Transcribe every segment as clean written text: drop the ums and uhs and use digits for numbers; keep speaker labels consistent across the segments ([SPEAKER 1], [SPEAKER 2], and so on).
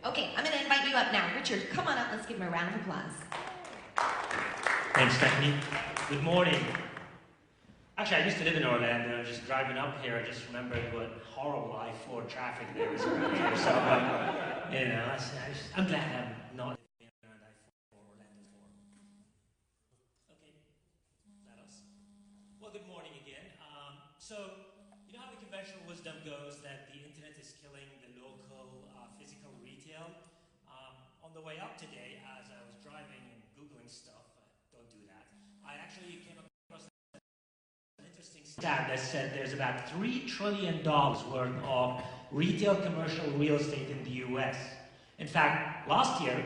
[SPEAKER 1] Okay, I'm going to invite you up now. Richard, come on up. Let's give him a round of applause.
[SPEAKER 2] Thanks, Stephanie. Good morning. Actually, I used to live in Orlando. Just driving up here, I just remembered what horrible I-4 traffic there is around here. So, you know, I'm glad I'm not living around I-4 Orlando more. Okay, let us. Well, good morning again. So, you know how the conventional wisdom goes that the internet is killing the local physical retail? On the way up today, as I was driving and Googling stuff, don't do that, I actually came across an interesting stat that said there's about $3 trillion worth of retail commercial real estate in the US. In fact, last year,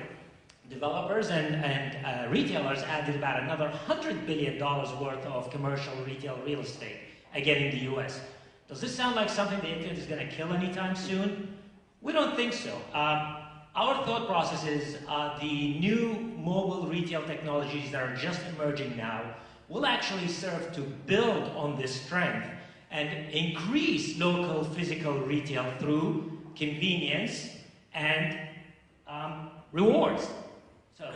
[SPEAKER 2] developers and retailers added about another $100 billion worth of commercial retail real estate, again in the US. Does this sound like something the internet is going to kill anytime soon? We don't think so. Our thought process is the new mobile retail technologies that are just emerging now will actually serve to build on this strength and increase local physical retail through convenience and rewards. So,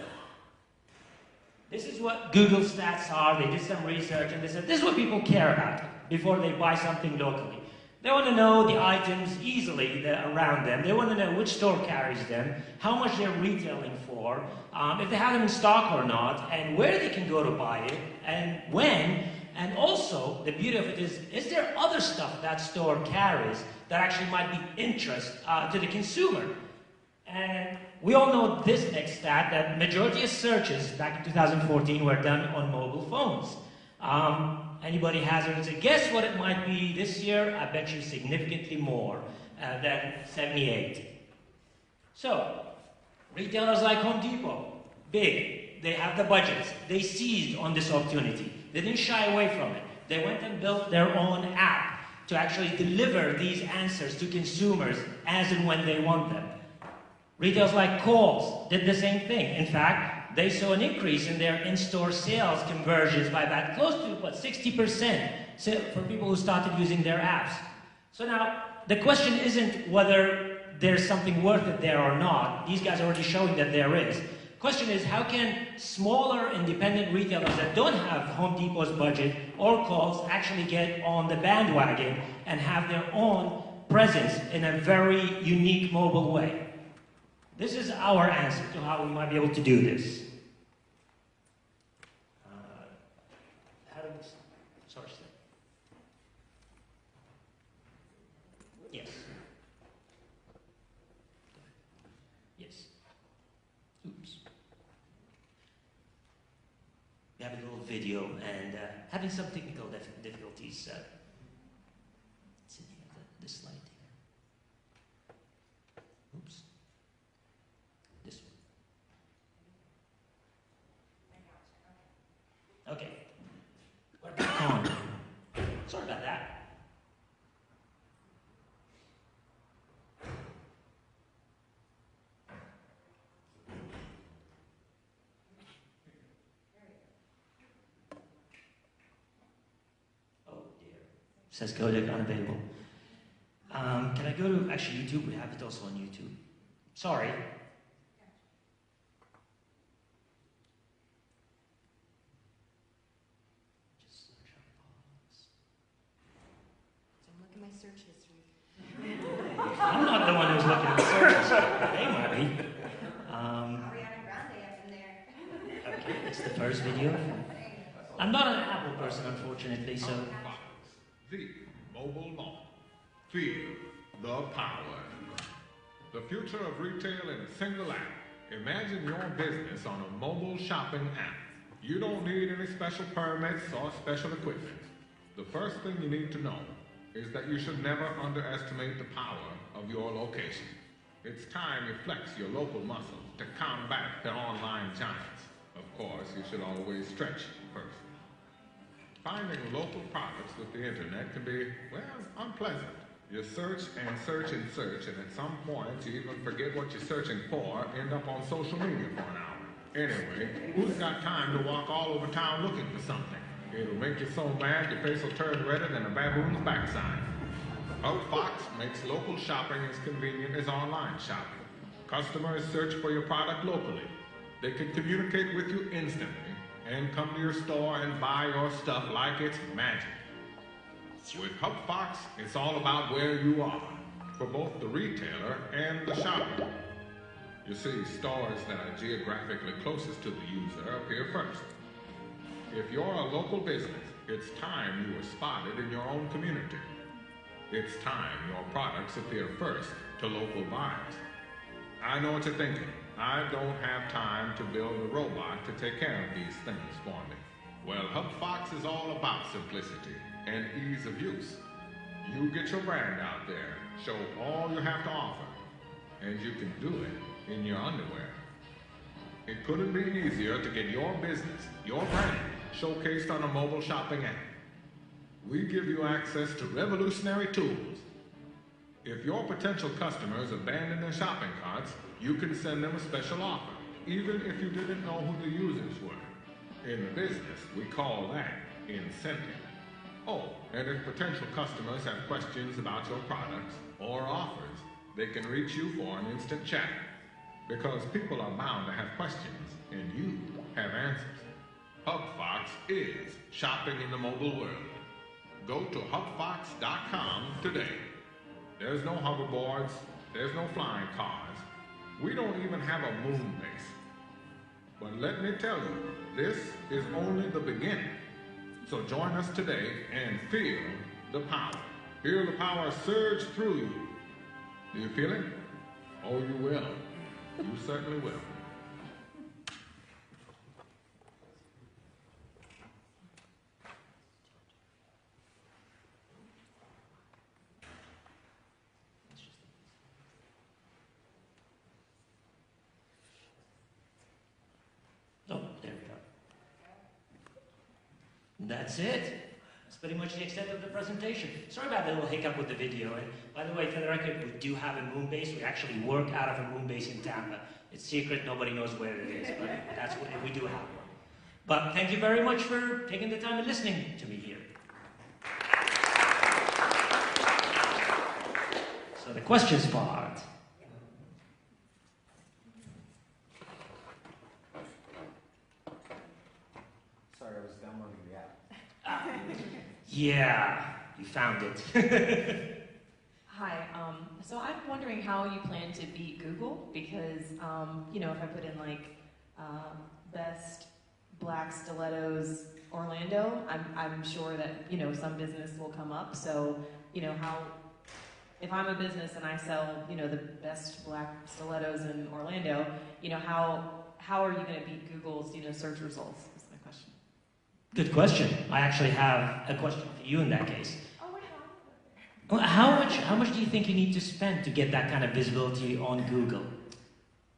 [SPEAKER 2] this is what Google stats are. They did some research and they said this is what people care about before they buy something locally. They want to know the items easily around them. They want to know which store carries them, how much they're retailing for, if they have them in stock or not, and where they can go to buy it, and when. And also, the beauty of it is there other stuff that store carries that actually might be interest to the consumer? And we all know this next stat, that majority of searches back in 2014 were done on mobile phones. Anybody hazards a guess what it might be this year? I bet you significantly more than 78. So, retailers like Home Depot, big, they have the budgets. They seized on this opportunity. They didn't shy away from it. They went and built their own app to actually deliver these answers to consumers as and when they want them. Retailers like Kohl's did the same thing. In fact, they saw an increase in their in-store sales conversions by about close to, 60% for people who started using their apps. So now, the question isn't whether there's something worth it there or not. These guys are already showing that there is. The question is, how can smaller independent retailers that don't have Home Depot's budget or Kohl's actually get on the bandwagon and have their own presence in a very unique mobile way? This is our answer to how we might be able to do this. Sorry, Steph. Yes. Yes. Oops. We have a little video and having some technical difficulties. It's in here, this slide here. Oops. Okay, we're back on. Sorry about that. Oh dear. Says codec unavailable. Can I go to, actually YouTube, we have it also on YouTube. Sorry.
[SPEAKER 1] My search history.
[SPEAKER 2] I'm not the one who's looking at the search history. They might be.
[SPEAKER 1] Ariana Grande up in there.
[SPEAKER 2] Okay, it's the first video. I'm not an Apple person, unfortunately, so.
[SPEAKER 3] The mobile mall. Feel the power. The future of retail in a single app. Imagine your business on a mobile shopping app. You don't need any special permits or special equipment. The first thing you need to know is that you should never underestimate the power of your location. It's time you flex your local muscle to combat the online giants. Of course, you should always stretch first. Finding local products with the internet can be, well, unpleasant. You search and search and search, and at some point you even forget what you're searching for, end up on social media for an hour. Anyway, who's got time to walk all over town looking for something? It'll make you so mad your face will turn redder than a baboon's backside. Hubfox makes local shopping as convenient as online shopping. Customers search for your product locally. They can communicate with you instantly and come to your store and buy your stuff like it's magic. With Hubfox, it's all about where you are, for both the retailer and the shopper. You see, stores that are geographically closest to the user appear first. If you're a local business, it's time you were spotted in your own community. It's time your products appear first to local buyers. I know what you're thinking. I don't have time to build a robot to take care of these things for me. Well, Hubfox is all about simplicity and ease of use. You get your brand out there, show all you have to offer, and you can do it in your underwear. It couldn't be easier to get your business, your brand, showcased on a mobile shopping app. We give you access to revolutionary tools. If your potential customers abandon their shopping carts, you can send them a special offer, even if you didn't know who the users were. In the business, we call that incentive. Oh, and if potential customers have questions about your products or offers, they can reach you for an instant chat. Because people are bound to have questions, and you have answers. Hubfox is shopping in the mobile world. Go to hubfox.com today. There's no hoverboards, there's no flying cars. We don't even have a moon base. But let me tell you, this is only the beginning. So join us today and feel the power. Feel the power surge through you. Do you feel it? Oh, you will. You certainly will.
[SPEAKER 2] Oh, there we go. That's it. That's pretty much the extent of the presentation. Sorry about the little hiccup with the video. And by the way, for the record, we do have a moon base. We actually work out of a moon base in Tampa. It's secret. Nobody knows where it is, but that's what we do have one. But thank you very much for taking the time and listening to me here. So the questions part.
[SPEAKER 4] Sorry, I was downloading the app.
[SPEAKER 2] Yeah, you found it.
[SPEAKER 5] Hi, so I'm wondering how you plan to beat Google because, if I put in like best black stilettos Orlando, I'm sure that, some business will come up. So, if I'm a business and I sell, the best black stilettos in Orlando, how are you going to beat Google's, search results? Is my question.
[SPEAKER 2] Good question. I actually have a question for you in that case.
[SPEAKER 5] Oh, wait,
[SPEAKER 2] Well, how much do you think you need to spend to get that kind of visibility on Google?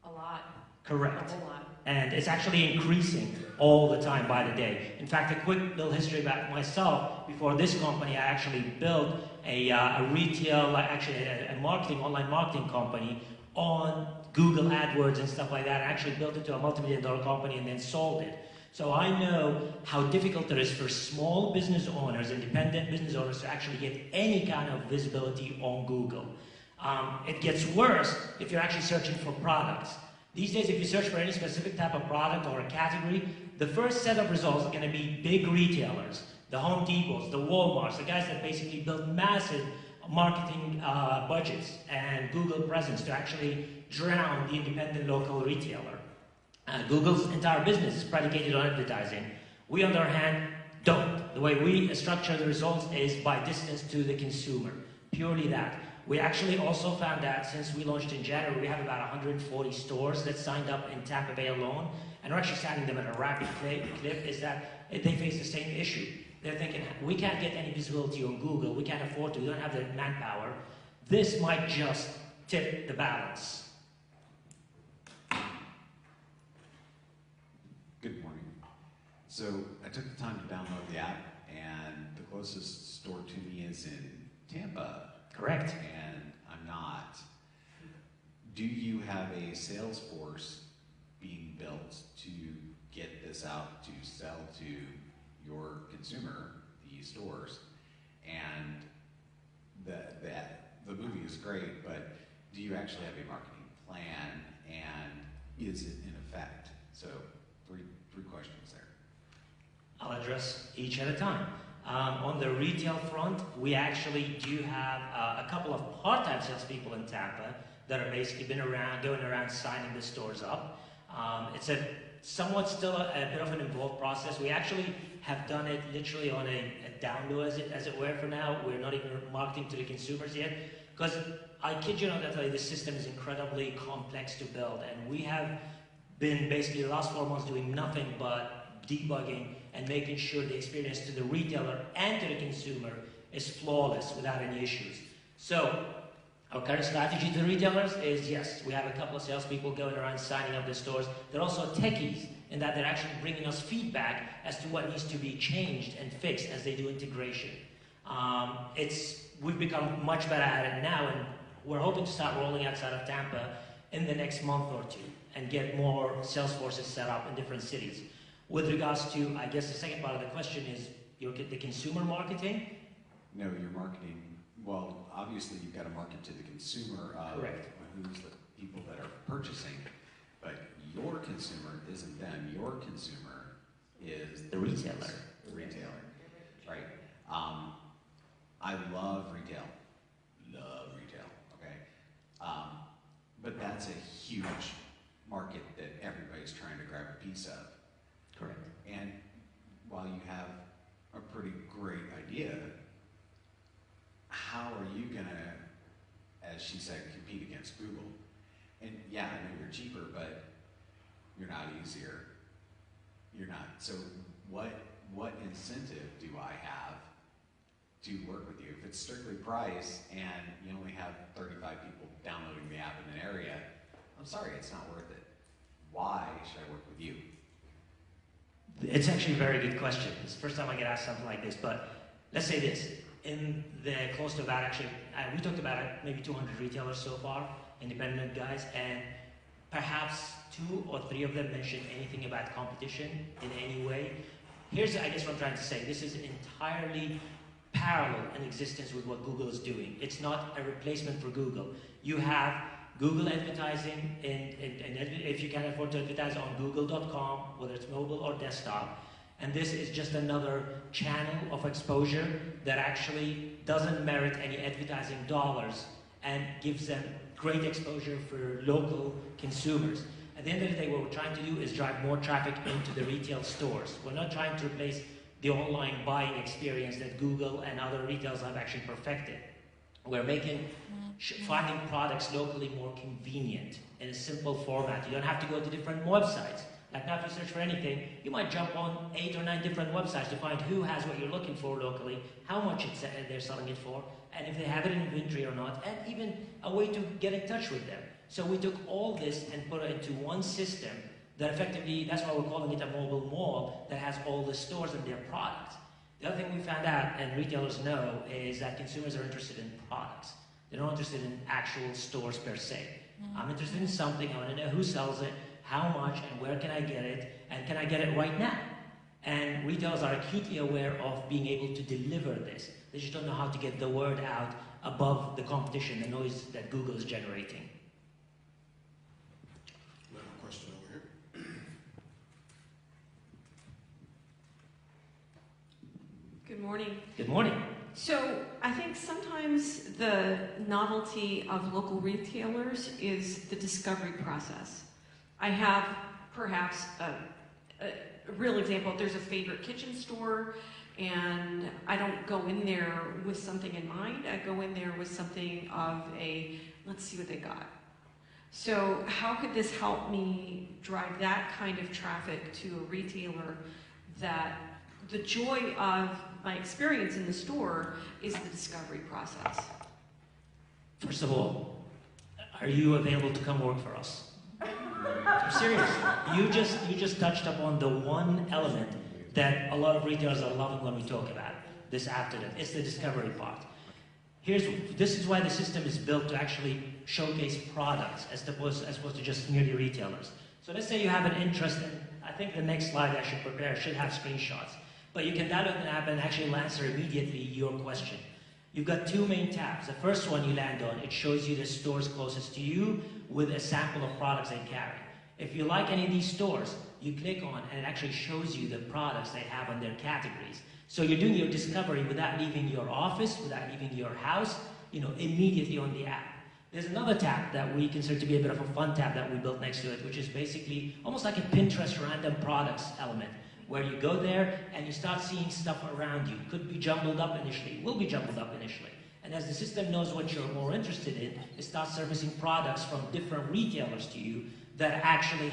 [SPEAKER 5] a lot.
[SPEAKER 2] Correct.
[SPEAKER 5] A whole lot.
[SPEAKER 2] And it's actually increasing all the time by the day. In fact, a quick little history about myself. Before this company, I actually built a retail, a online marketing company on Google AdWords and stuff like that. I actually built it to a multi-million-dollar company and then sold it. So I know how difficult it is for small business owners, independent business owners, to actually get any kind of visibility on Google. It gets worse if you're actually searching for products. These days, if you search for any specific type of product or a category, the first set of results are going to be big retailers, the Home Depots, the Walmarts, the guys that basically build massive marketing budgets and Google presence to actually drown the independent local retailer. Google's entire business is predicated on advertising. We, on the other hand, don't. The way we structure the results is by distance to the consumer. Purely that. We actually also found that since we launched in January, we have about 140 stores that signed up in Tampa Bay alone, and we're actually signing them at a rapid clip, is that they face the same issue. They're thinking, we can't get any visibility on Google, we can't afford to, we don't have the manpower. This might just tip the balance.
[SPEAKER 4] Good morning. So I took the time to download the app, and the closest store to me is in Tampa.
[SPEAKER 2] Correct.
[SPEAKER 4] And I'm not. Do you have a sales force being built to get this out to sell to your consumer, the stores? And the movie is great, but do you actually have a marketing plan is it in effect? So three questions there.
[SPEAKER 2] I'll address each at a time. On the retail front, we actually do have a couple of part-time salespeople in Tampa that are basically going around signing the stores up. It's somewhat still a bit of an involved process. We actually have done it literally on a down low, as it were, for now. We're not even marketing to the consumers yet, because I kid you not, the system is incredibly complex to build, and we have been basically the last 4 months doing nothing but debugging and making sure the experience to the retailer and to the consumer is flawless without any issues. So our current strategy to the retailers is, yes, we have a couple of salespeople going around signing up the stores. They're also techies in that they're actually bringing us feedback as to what needs to be changed and fixed as they do integration. We've become much better at it now, and we're hoping to start rolling outside of Tampa in the next month or two and get more sales forces set up in different cities. With regards to, I guess the second part of the question is the consumer marketing?
[SPEAKER 4] No, your marketing, well, obviously you've got to market to the consumer of
[SPEAKER 2] Correct.
[SPEAKER 4] Who's the people that are purchasing, but your consumer isn't them. Your consumer is
[SPEAKER 2] The retailer.
[SPEAKER 4] The retailer, right? I love retail, okay? But that's a huge market that everybody's trying to grab a piece of.
[SPEAKER 2] Correct.
[SPEAKER 4] And while you have a pretty great idea, how are you going to, as she said, compete against Google? And yeah, I know you're cheaper, but you're not easier. You're not. So what incentive do I have to work with you? If it's strictly price and you only have 35 people downloading the app in an area, I'm sorry, it's not worth it. Why should I work with you?
[SPEAKER 2] It's actually a very good question. It's the first time I get asked something like this, but let's say this. In the close to about, actually, we talked about maybe 200 retailers so far, independent guys, and perhaps 2 or 3 of them mentioned anything about competition in any way. Here's, I guess, what I'm trying to say. This is entirely parallel in existence with what Google is doing. It's not a replacement for Google. You have Google advertising, and if you can afford to advertise on google.com, whether it's mobile or desktop, and this is just another channel of exposure that actually doesn't merit any advertising dollars and gives them great exposure for local consumers. At the end of the day, what we're trying to do is drive more traffic into the retail stores. We're not trying to replace the online buying experience that Google and other retailers have actually perfected. We're making finding products locally more convenient in a simple format. You don't have to go to different websites. Like now, if you search for anything, you might jump on 8 or 9 different websites to find who has what you're looking for locally, how much they're selling it for, and if they have it in inventory or not, and even a way to get in touch with them. So we took all this and put it into one system that effectively, that's why we're calling it a mobile mall, that has all the stores and their products. The other thing we found out, and retailers know, is that consumers are interested in products. They're not interested in actual stores per se. I'm interested in something, I want to know who sells it, how much, and where can I get it, and can I get it right now? And retailers are acutely aware of being able to deliver this. They just don't know how to get the word out above the competition, the noise that Google is generating.
[SPEAKER 6] Another question over here.
[SPEAKER 7] Good morning.
[SPEAKER 2] Good morning.
[SPEAKER 7] So I think sometimes the novelty of local retailers is the discovery process. I have perhaps a real example. There's a favorite kitchen store, and I don't go in there with something in mind. I go in there with something of a, let's see what they got. So how could this help me drive that kind of traffic to a retailer that the joy of my experience in the store is the discovery process?
[SPEAKER 2] First of all, are you available to come work for us? Seriously, you just touched upon the one element that a lot of retailers are loving when we talk about this afternoon. It's the discovery part. This is why the system is built to actually showcase products as opposed to just merely retailers. So let's say you have an interest in, I think the next slide I should prepare should have screenshots, but you can download an app and actually answer immediately your question. You've got 2 main tabs. The first one you land on, it shows you the stores closest to you with a sample of products they carry. If you like any of these stores, you click on and it actually shows you the products they have on their categories. So you're doing your discovery without leaving your office, without leaving your house, immediately on the app. There's another tab that we consider to be a bit of a fun tab that we built next to it, which is basically almost like a Pinterest random products element, where you go there and you start seeing stuff around you. Could be jumbled up initially, will be jumbled up initially. And as the system knows what you're more interested in, it starts surfacing products from different retailers to you that actually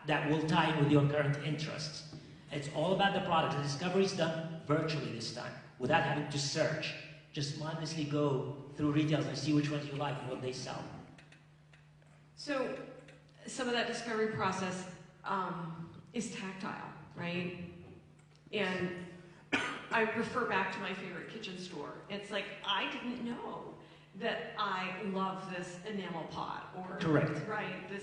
[SPEAKER 2] that will tie in with your current interests. It's all about the product. The discovery is done virtually this time, without having to search. Just mindlessly go through retailers and see which ones you like and what they sell.
[SPEAKER 7] So some of that discovery process is tactile, right? And I refer back to my favorite kitchen store. It's like, I didn't know that I love this enamel pot or
[SPEAKER 2] Correct.
[SPEAKER 7] Right, this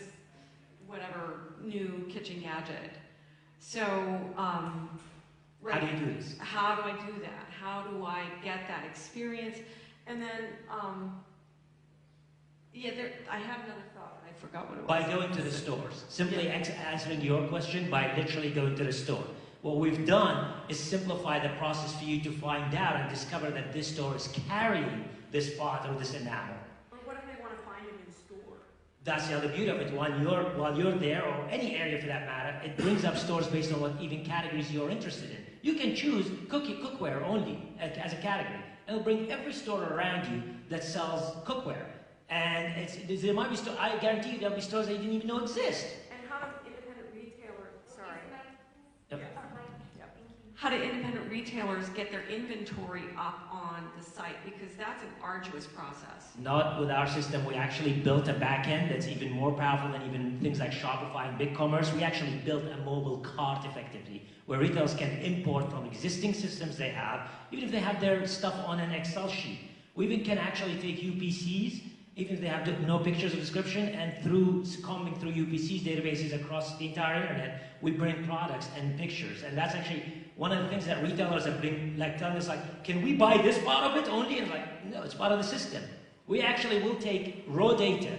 [SPEAKER 7] whatever new kitchen gadget. So, right,
[SPEAKER 2] How do you do this?
[SPEAKER 7] How do I do that? How do I get that experience? And then, I had another thought, but I forgot what it was.
[SPEAKER 2] By going to the stores. Simply answering your question by literally going to the store. What we've done is simplify the process for you to find out and discover that this store is carrying this pot or this enamel.
[SPEAKER 7] Or what if they want to find it in store?
[SPEAKER 2] That's the other beauty of it. While you're there, or any area for that matter, it brings up stores based on what even categories you're interested in. You can choose cookware only as a category. It'll bring every store around you that sells cookware. And there might be stores, I guarantee you there'll be stores that you didn't even know exist.
[SPEAKER 7] And how do independent retailers,
[SPEAKER 2] Yep.
[SPEAKER 7] how do independent retailers get their inventory up on the site? Because that's an arduous process.
[SPEAKER 2] Not with our system. We actually built a backend that's even more powerful than even things like Shopify and BigCommerce. We actually built a mobile cart effectively, where retailers can import from existing systems they have, even if they have their stuff on an Excel sheet. We even can actually take UPCs, even if they have no pictures or description, and combing through UPCs databases across the entire internet, we bring products and pictures. And that's actually one of the things that retailers have been telling us, can we buy this part of it only? And no, it's part of the system. We actually will take raw data,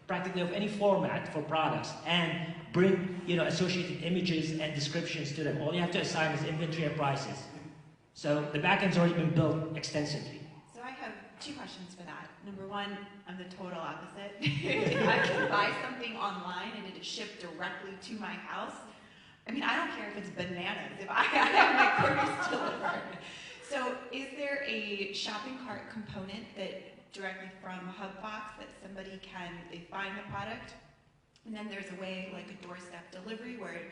[SPEAKER 2] practically of any format for products, and bring associated images and descriptions to them. All you have to assign is inventory and prices. So the backend's already been built extensively.
[SPEAKER 1] So I have two questions for that. Number one, I'm the total opposite. I can buy something online and it is shipped directly to my house. I mean, I don't care if it's bananas, if I have my produce delivered. So is there a shopping cart component that directly from Hubfox that they find the product, and then there's a way like a doorstep delivery where,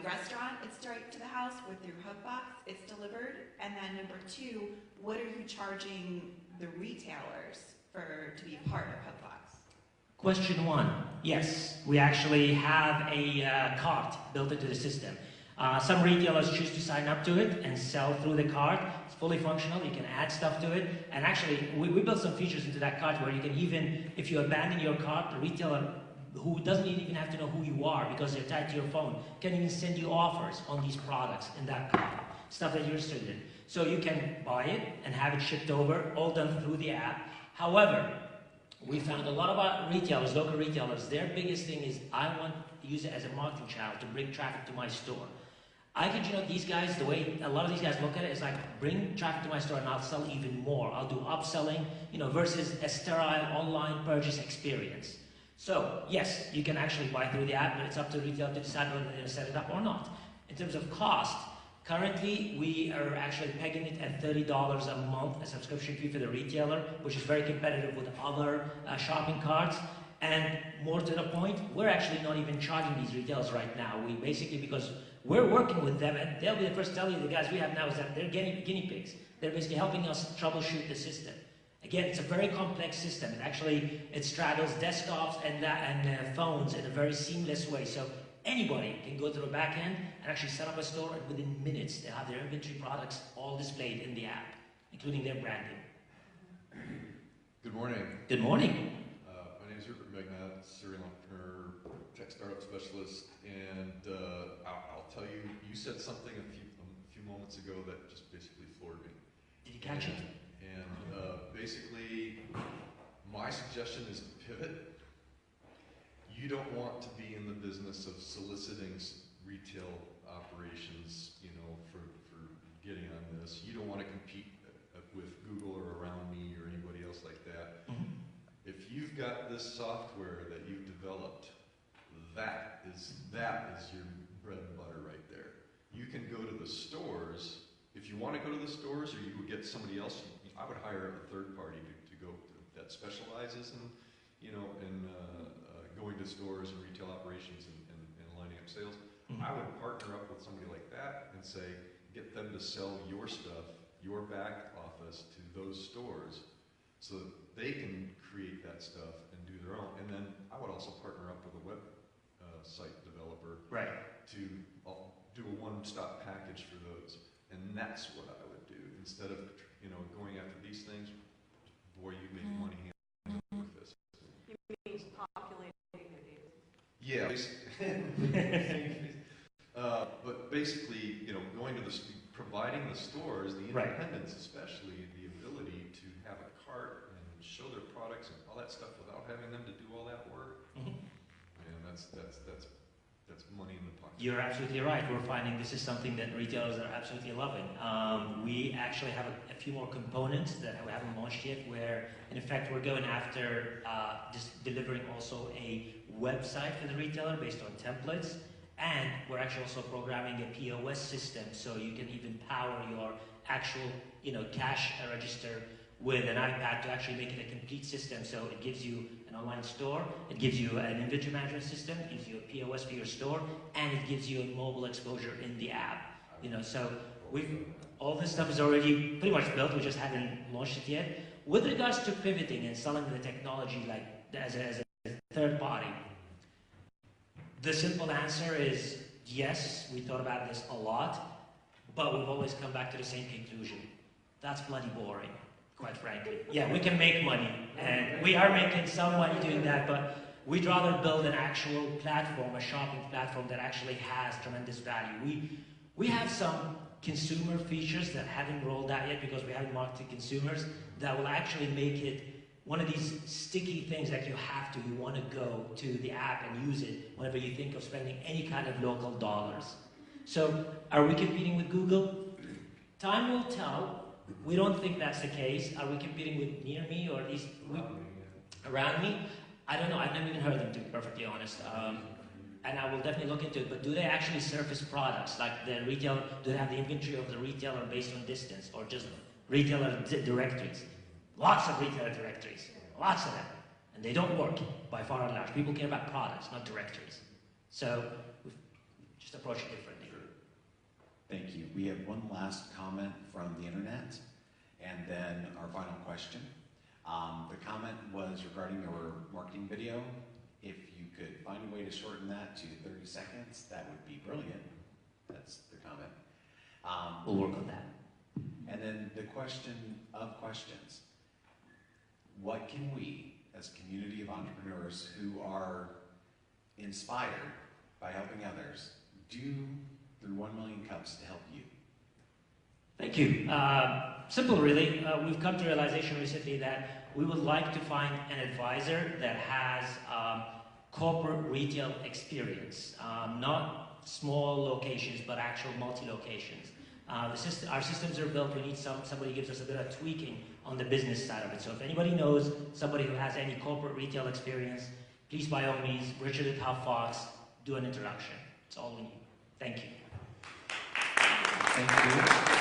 [SPEAKER 1] restaurant, it's straight to the house, or through Hubfox, it's delivered. And then number two, what are you charging the retailers to be a part of Hubfox?
[SPEAKER 2] Question one, yes, we actually have a cart built into the system. Some retailers choose to sign up to it and sell through the cart. It's fully functional, you can add stuff to it. And actually, we built some features into that cart where you can even, if you abandon your cart, the retailer, who doesn't even have to know who you are because they're tied to your phone, can even send you offers on these products in that cart, stuff that you're interested in. So you can buy it and have it shipped over, all done through the app. However, we found a lot of our retailers, local retailers, their biggest thing is, I want to use it as a marketing channel to bring traffic to my store. I kid you not, these guys, the way a lot of these guys look at it is like, bring traffic to my store and I'll sell even more. I'll do upselling, versus a sterile online purchase experience. So, yes, you can actually buy through the app, but it's up to the retailer to decide whether they're going to set it up or not. In terms of cost, currently we are actually pegging it at $30 a month, a subscription fee for the retailer, which is very competitive with other shopping carts. And more to the point, we're actually not even charging these retailers right now. We basically, because we're working with them, and they'll be the first to tell you, the guys we have now, is that they're guinea pigs. They're basically helping us troubleshoot the system. Again, it's a very complex system. It straddles desktops and phones in a very seamless way. So anybody can go to the back end and actually set up a store, and within minutes they'll have their inventory products all displayed in the app, including their branding.
[SPEAKER 8] Good morning.
[SPEAKER 2] Good morning.
[SPEAKER 8] My name is Rupert Magnat, serial entrepreneur, tech startup specialist, and I'll tell you, you said something a few moments ago that just basically floored me.
[SPEAKER 2] Did you catch it?
[SPEAKER 8] And basically, my suggestion is to pivot. You don't want to be in the business of soliciting retail operations, you know, for getting on this. You don't want to compete with Google or Around Me or anybody else like that.
[SPEAKER 2] Mhm.
[SPEAKER 8] If you've got this software that you've developed, that is your bread and butter right there. You can go to the stores. If you want to go to the stores, or you would get somebody else, I would hire a third party to go that specializes in, you know, in going to stores and retail operations and lining up sales.
[SPEAKER 2] Mhm.
[SPEAKER 8] I would partner up with somebody like that and say, get them to sell your stuff, your back office to those stores, so that they can create that stuff and do their own. And then I would also partner up with a web site developer
[SPEAKER 2] Right.
[SPEAKER 8] to do a one-stop package for those. And that's what I would do instead of, you know, going after these things. Boy, you make money with this.
[SPEAKER 7] You mean populating the data?
[SPEAKER 8] Yeah. But basically, you know, going to providing the stores, the
[SPEAKER 2] Right.
[SPEAKER 8] independents especially, the ability to have a cart and show their products and all that stuff without having them to do all that work.
[SPEAKER 2] Mhm.
[SPEAKER 8] And that's money in the pocket.
[SPEAKER 2] You're absolutely right. We're finding this is something that retailers are absolutely loving. We actually have a few more components that we haven't launched yet, where in effect we're going after just delivering also a website for the retailer based on templates, and we're actually also programming a POS system, so you can even power your actual, you know, cash register with an iPad to actually make it a complete system. So it gives you an online store, it gives you an inventory management system, it gives you a POS for your store, and it gives you a mobile exposure in the app. You know, so all this stuff is already pretty much built. We just haven't launched it yet. With regards to pivoting and selling the technology like as a third party, the simple answer is yes. We thought about this a lot, but we've always come back to the same conclusion. That's bloody boring, quite frankly. Yeah, we can make money, and we are making some money doing that, but we'd rather build an actual platform, a shopping platform that actually has tremendous value. We have some consumer features that haven't rolled out yet because we haven't marketed consumers that will actually make it one of these sticky things that you have to. You want to go to the app and use it whenever you think of spending any kind of local dollars. So, are we competing with Google? Time will tell. We don't think that's the case. Are we competing with Near Me or at least Around Me? I don't know. I've never even heard of them, to be perfectly honest. And I will definitely look into it. But do they actually surface products like the retailer? Do they have the inventory of the retailer based on distance, or just retailer directories? Lots of retailer directories, lots of them, and they don't work by far and large. People care about products, not directories. So we've just approached it differently.
[SPEAKER 4] Thank you. We have one last comment from the internet, and then our final question. The comment was regarding your marketing video. If you could find a way to shorten that to 30 seconds, that would be brilliant. That's the comment.
[SPEAKER 2] We'll work on that.
[SPEAKER 4] And then the question of questions. What can we, as a community of entrepreneurs who are inspired by helping others, do through 1 Million Cups to help you?
[SPEAKER 2] Thank you. Simple, really. We've come to realization recently that we would like to find an advisor that has corporate retail experience, not small locations, but actual multi-locations. Our systems are built. We need somebody who gives us a bit of tweaking on the business side of it. So if anybody knows somebody who has any corporate retail experience, please, by all means, Richard at Hubfox, do an introduction. It's all we need. Thank you.
[SPEAKER 4] Thank you.